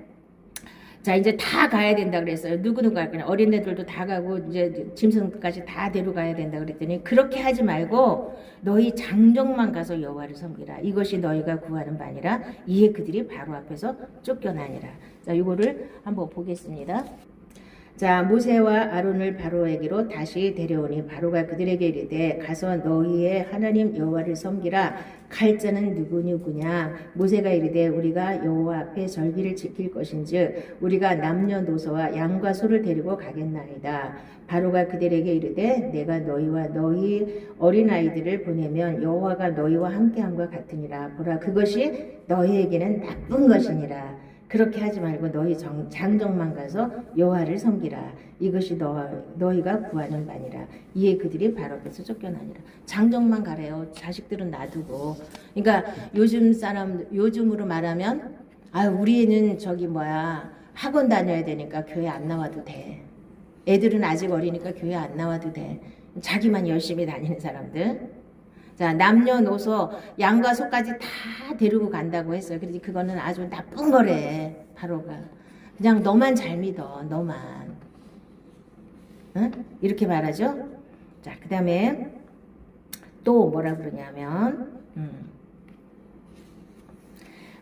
이제 다 가야 된다 그랬어요. 누구누가 그냥 어린애들도 다 가고 이제 짐승까지 다 데려가야 된다 그랬더니 그렇게 하지 말고 너희 장정만 가서 여호와를 섬기라. 이것이 너희가 구하는 바니라. 이에 그들이 바로 앞에서 쫓겨나니라. 자, 이거를 한번 보겠습니다. 자, 모세와 아론을 바로에게로 다시 데려오니 바로가 그들에게 이르되 가서 너희의 하나님 여호와를 섬기라. 갈 자는 누구냐? 모세가 이르되 우리가 여호와 앞에 절기를 지킬 것인즉 우리가 남녀노소와 양과 소를 데리고 가겠나이다. 바로가 그들에게 이르되 내가 너희와 너희 어린아이들을 보내면 여호와가 너희와 함께함과 같으니라. 보라, 그것이 너희에게는 나쁜 것이니라. 그렇게 하지 말고 너희 장정만 가서 여호와를 섬기라. 이것이 너희가 구하는 바니라. 이에 그들이 바로 앞에서 쫓겨나니라. 장정만 가래요. 자식들은 놔두고. 그러니까 요즘으로 말하면 우리 애는 학원 다녀야 되니까 교회 안 나와도 돼. 애들은 아직 어리니까 교회 안 나와도 돼. 자기만 열심히 다니는 사람들. 자, 남녀노소 양과 소까지 다 데리고 간다고 했어요. 그래서 그거는 아주 나쁜 거래. 바로가 그냥 너만 잘 믿어. 너만. 응? 이렇게 말하죠. 자, 그 다음에 또 뭐라 그러냐면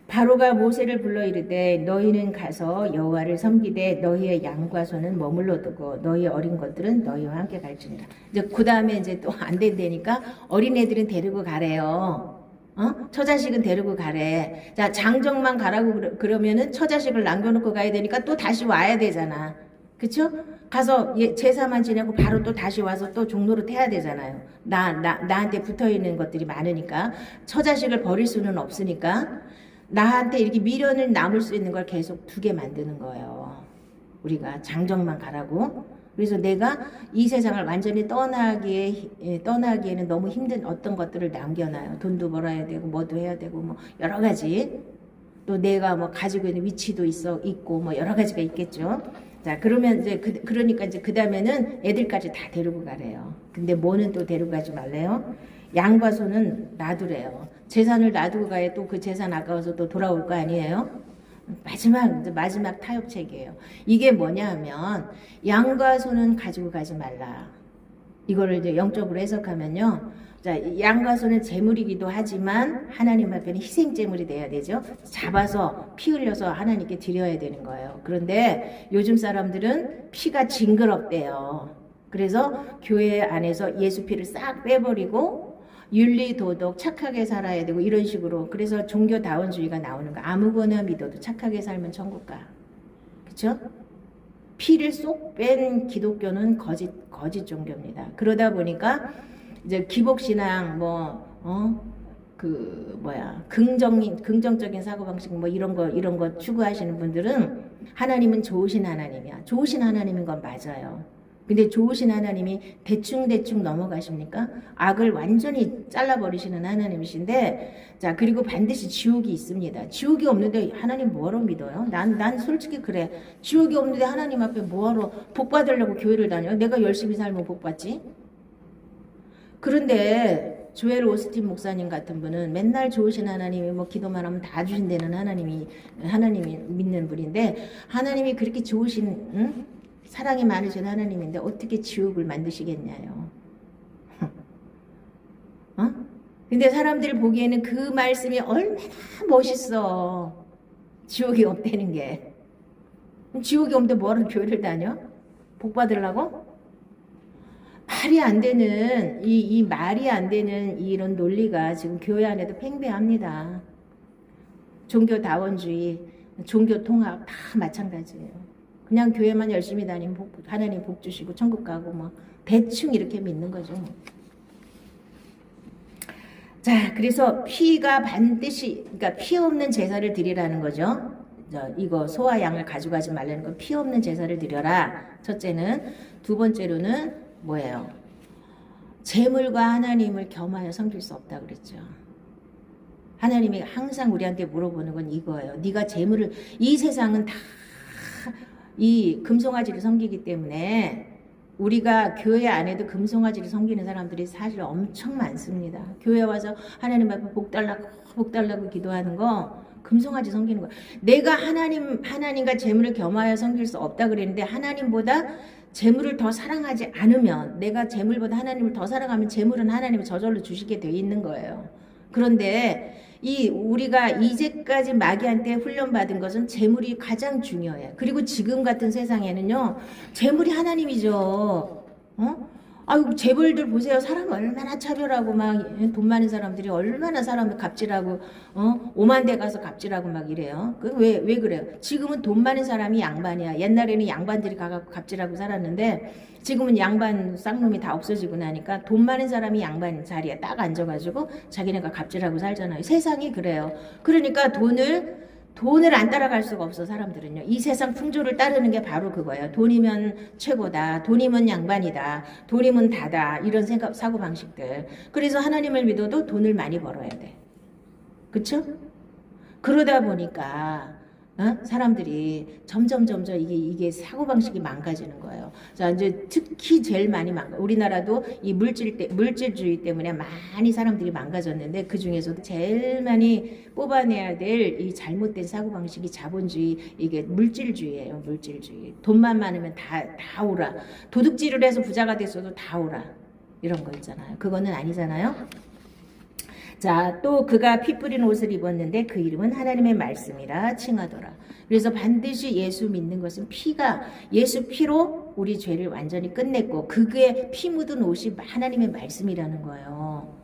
바로가 모세를 불러 이르되 너희는 가서 여호와를 섬기되 너희의 양과 소는 머물러 두고 너희 어린 것들은 너희와 함께 갈지니라. 이제 그 다음에 이제 또 안 된다니까 어린애들은 데리고 가래요. 처자식은 데리고 가래. 자, 장정만 가라고 그러면은 처자식을 남겨놓고 가야 되니까 또 다시 와야 되잖아. 그쵸? 가서 제사만 지내고 바로 또 다시 와서 또 종로릇 해야 되잖아요. 나한테 붙어 있는 것들이 많으니까. 처자식을 버릴 수는 없으니까. 나한테 이렇게 미련을 남을 수 있는 걸 계속 두게 만드는 거예요. 우리가 장정만 가라고. 그래서 내가 이 세상을 완전히 떠나기에는 너무 힘든 어떤 것들을 남겨놔요. 돈도 벌어야 되고 뭐도 해야 되고 뭐 여러 가지. 또 내가 뭐 가지고 있는 위치도 있고 뭐 여러 가지가 있겠죠. 자, 그러면 이제 그러니까 이제 그 다음에는 애들까지 다 데리고 가래요. 근데 뭐는 또 데리고 가지 말래요? 양과 소는 놔두래요. 재산을 놔두고 가야 또 그 재산 아까워서 또 돌아올 거 아니에요? 마지막 타협책이에요. 이게 뭐냐 하면 양과 소는 가지고 가지 말라. 이거를 이제 영적으로 해석하면요. 자, 양과 소는 제물이기도 하지만 하나님 앞에는 희생 제물이 돼야 되죠. 잡아서 피 흘려서 하나님께 드려야 되는 거예요. 그런데 요즘 사람들은 피가 징그럽대요. 그래서 교회 안에서 예수 피를 싹 빼버리고 윤리 도덕 착하게 살아야 되고 이런 식으로. 그래서 종교다원주의가 나오는 거. 아무거나 믿어도 착하게 살면 천국 가. 그렇죠? 피를 쏙 뺀 기독교는 거짓 종교입니다. 그러다 보니까 이제 기복신앙 긍정적인 사고방식 이런 거 추구하시는 분들은 하나님은 좋으신 하나님이야. 좋으신 하나님인 건 맞아요. 근데 좋으신 하나님이 대충 넘어가십니까? 악을 완전히 잘라버리시는 하나님이신데, 자, 그리고 반드시 지옥이 있습니다. 지옥이 없는데 하나님 뭐하러 믿어요? 난 솔직히 그래. 지옥이 없는데 하나님 앞에 뭐하러 복 받으려고 교회를 다녀? 내가 열심히 살면 복 받지? 그런데 조엘 오스틴 목사님 같은 분은 맨날 좋으신 하나님이 기도만 하면 다 주신다는 하나님이 믿는 분인데, 하나님이 그렇게 좋으신 사랑이 많으신 하나님인데 어떻게 지옥을 만드시겠냐요. 근데 사람들 보기에는 그 말씀이 얼마나 멋있어. 지옥이 없다는 게. 지옥이 없는데 뭐하러 교회를 다녀? 복 받으려고? 말이 안 되는 이 말이 안 되는 이런 논리가 지금 교회 안에도 팽배합니다. 종교다원주의, 종교통합 다 마찬가지예요. 그냥 교회만 열심히 다니면 하나님 복 주시고 천국 가고 대충 이렇게 믿는 거죠. 자, 그래서 피가 반드시, 그러니까 피 없는 제사를 드리라는 거죠. 이거 소와 양을 가져가지 말라는 건 피 없는 제사를 드려라. 첫째는. 두 번째로는 뭐예요? 재물과 하나님을 겸하여 섬길 수 없다 그랬죠. 하나님이 항상 우리한테 물어보는 건 이거예요. 네가 재물을, 이 세상은 다 이 금송아지를 섬기기 때문에 우리가 교회 안에도 금송아지를 섬기는 사람들이 사실 엄청 많습니다. 교회 와서 하나님 앞에 복 달라고 기도하는 거 금송아지 섬기는 거. 내가 하나님과 재물을 겸하여 섬길 수 없다 그랬는데, 하나님보다 재물을 더 사랑하지 않으면, 내가 재물보다 하나님을 더 사랑하면 재물은 하나님이 저절로 주시게 돼 있는 거예요. 그런데 이 우리가 이제까지 마귀한테 훈련받은 것은 재물이 가장 중요해요. 그리고 지금 같은 세상에는요, 재물이 하나님이죠. 아유, 재벌들 보세요. 사람 얼마나 차별하고 막 돈 많은 사람들이 얼마나 사람을 갑질하고 오만대 가서 갑질하고 막 이래요. 왜 그래요? 지금은 돈 많은 사람이 양반이야. 옛날에는 양반들이 가갖고 갑질하고 살았는데 지금은 양반 쌍놈이 다 없어지고 나니까 돈 많은 사람이 양반 자리에 딱 앉아가지고 자기네가 갑질하고 살잖아요. 세상이 그래요. 그러니까 돈을 안 따라갈 수가 없어. 사람들은요. 이 세상 풍조를 따르는 게 바로 그거예요. 돈이면 최고다. 돈이면 양반이다. 돈이면 다다. 이런 사고방식들. 그래서 하나님을 믿어도 돈을 많이 벌어야 돼. 그쵸? 그러다 보니까 사람들이 점점 이게 사고방식이 망가지는 거예요. 자, 이제 특히 제일 많이 우리나라도 이 물질주의 때문에 많이 사람들이 망가졌는데 그 중에서도 제일 많이 뽑아내야 될 이 잘못된 사고방식이 자본주의, 이게 물질주의예요. 물질주의. 돈만 많으면 다 오라. 도둑질을 해서 부자가 됐어도 다 오라. 이런 거 있잖아요. 그거는 아니잖아요. 자, 또 그가 피 뿌린 옷을 입었는데 그 이름은 하나님의 말씀이라 칭하더라. 그래서 반드시 예수 믿는 것은 예수 피로 우리 죄를 완전히 끝냈고 그게 피 묻은 옷이 하나님의 말씀이라는 거예요.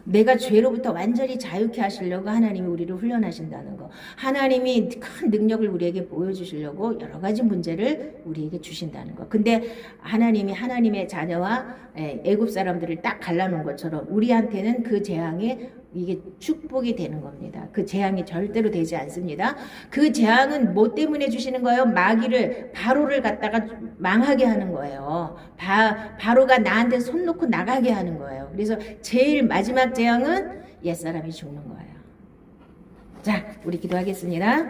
내가 죄로부터 완전히 자유케 하시려고 하나님이 우리를 훈련하신다는 거. 하나님이 큰 능력을 우리에게 보여주시려고 여러 가지 문제를 우리에게 주신다는 거. 근데 하나님이 하나님의 자녀와 애굽 사람들을 딱 갈라놓은 것처럼 우리한테는 그 재앙이 이게 축복이 되는 겁니다. 그 재앙이 절대로 되지 않습니다. 그 재앙은 뭐 때문에 주시는 거예요? 바로를 갖다가 망하게 하는 거예요. 바로가 나한테 손 놓고 나가게 하는 거예요. 그래서 제일 마지막 재앙은 옛사람이 죽는 거예요. 자, 우리 기도하겠습니다.